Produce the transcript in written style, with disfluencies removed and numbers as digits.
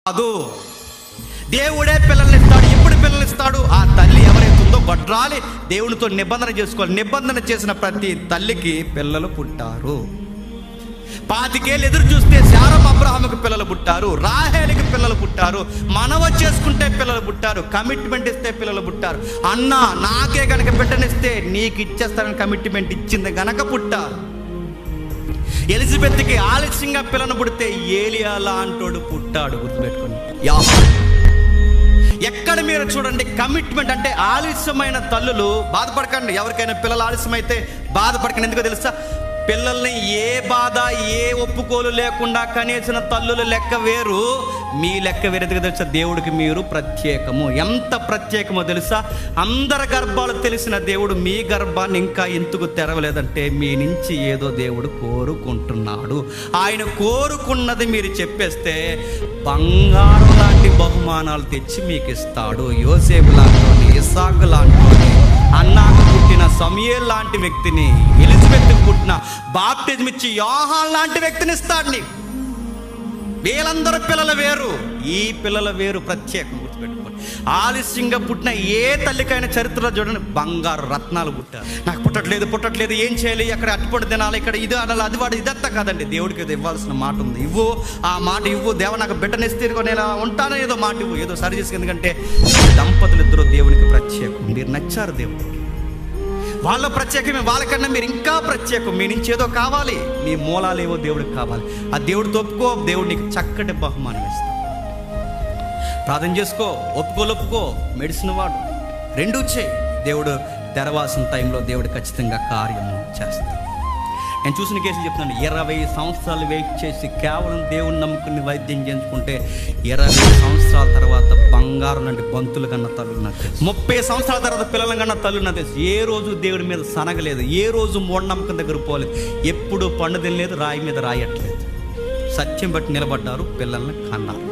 కాదు. దేవుడే పిల్లల్ని ఇస్తాడు. ఎప్పుడు పిల్లల్ని ఇస్తాడు? ఆ తల్లి ఎవరైతే ఉందో గొడ్రాలి దేవునితో నిబంధన చేసుకోవాలి. నిబంధన చేసిన ప్రతి తల్లికి పిల్లలు పుట్టారు. 25 ఏళ్ళు ఎదురు చూస్తే శారమ్మ అబ్రహాముకి పిల్లలు పుట్టారు, రాహేలుకి పిల్లలు పుట్టారు, మనవ చేసుకుంటే పిల్లలు పుట్టారు, కమిట్మెంట్ ఇస్తే పిల్లలు పుట్టారు. అన్న నాకే గనక బిడ్డనిస్తే నీకు ఇచ్చేస్తానని కమిట్మెంట్ ఇచ్చింది గనక పుట్టారు. ఎలిజబెత్కి ఆలస్యంగా పిల్లను పుడితే ఏలియా లాంటోడు పుట్టాడు. గుర్తుపెట్టుకోండి. ఎక్కడ మీరు చూడండి కమిట్మెంట్ అంటే ఆలస్యమైన తల్లులు బాధపడకండి. ఎవరికైనా పిల్లలు ఆలస్యమైతే బాధపడకండి. ఎందుకో తెలుసా? పిల్లల్ని ఏ బాధ ఏ ఒప్పుకోలు లేకుండా కనేసిన తల్లుల లెక్క వేరు, మీ లెక్క వేరు. ఎందుకు తెలుసా? దేవుడికి మీరు ప్రత్యేకము. ఎంత ప్రత్యేకమో తెలుసా? అందరి గర్భాలు తెలిసిన దేవుడు మీ గర్భాన్ని ఇంకా ఎందుకు తెరవలేదంటే మీ నుంచి ఏదో దేవుడు కోరుకుంటున్నాడు. ఆయన కోరుకున్నది మీరు చెప్పేస్తే బంగారం లాంటి బహుమానాలు తెచ్చి మీకు ఇస్తాడు. యోసేపు లాంటి, ఇస్సాకు లాంటి, అన్నాకు పుట్టిన సమూయేలు లాంటి వ్యక్తిని, ఎలిజబెత్కి పుట్టిన బాప్టిజం ఇచ్చి యోహాను లాంటి వ్యక్తిని ఇస్తాడు నీకు. వీళ్ళందరూ పిల్లలు వేరు, ఈ పిల్లల వేరు, ప్రత్యేకం. గుర్తుపెట్టుకోండి. ఆలస్యంగా పుట్టిన ఏ తల్లికైనా చరిత్రలో చూడండి బంగారు రత్నాలు పుట్టారు. నాకు పుట్టట్లేదు ఏం చేయాలి, అక్కడ అట్టుపడి తినాలి, ఇక్కడ ఇది అనాలి, అది వాడు, ఇదంతా కాదండి. దేవుడికి ఏదో ఇవ్వాల్సిన మాట ఉంది. ఇవ్వు, ఆ మాట ఇవ్వు. దేవ నాకు బిడ్డనిస్తే నేను ఉంటానో ఏదో మాట ఇవ్వు, ఏదో సరి చేసి. ఎందుకంటే దంపతులు ఇద్దరు దేవునికి ప్రత్యేకం. మీరు నచ్చారు దేవుడికి, వాళ్ళ ప్రత్యేకమే. వాళ్ళకన్నా మీరు ఇంకా ప్రత్యేకం. మీ నుంచి ఏదో కావాలి, మీ మూలాలు ఏవో దేవుడికి కావాలి. ఆ దేవుడితో ఒప్పుకో, దేవుడు నీకు చక్కటి బహుమానం ఇస్తాడు. ప్రార్థన చేసుకో, ఒప్పుకో, మెడిసిన్ వాడు, రెండూ చేయి. దేవుడు తెరవాల్సిన టైంలో దేవుడు ఖచ్చితంగా కార్యము చేస్తాడు. నేను చూసిన కేసులు చెప్తున్నాను. 20 సంవత్సరాలు వెయిట్ చేసి కేవలం దేవుని నమ్ముకుని వైద్యం చేయించుకుంటే 20 సంవత్సరాల తర్వాత బంగారం లాంటి బంతులు కన్నా తల్లున్నది. 30 సంవత్సరాల తర్వాత పిల్లల కన్నా తల్లున్నది. ఏ రోజు దేవుడి మీద సనగలేదు, ఏ రోజు మూఢనమ్మకం దగ్గర పోలేదు, ఎప్పుడు పండు తినలేదు, రాయి మీద రాయట్లేదు. సత్యం బట్టి నిలబడ్డారు, పిల్లల్ని కన్నారు.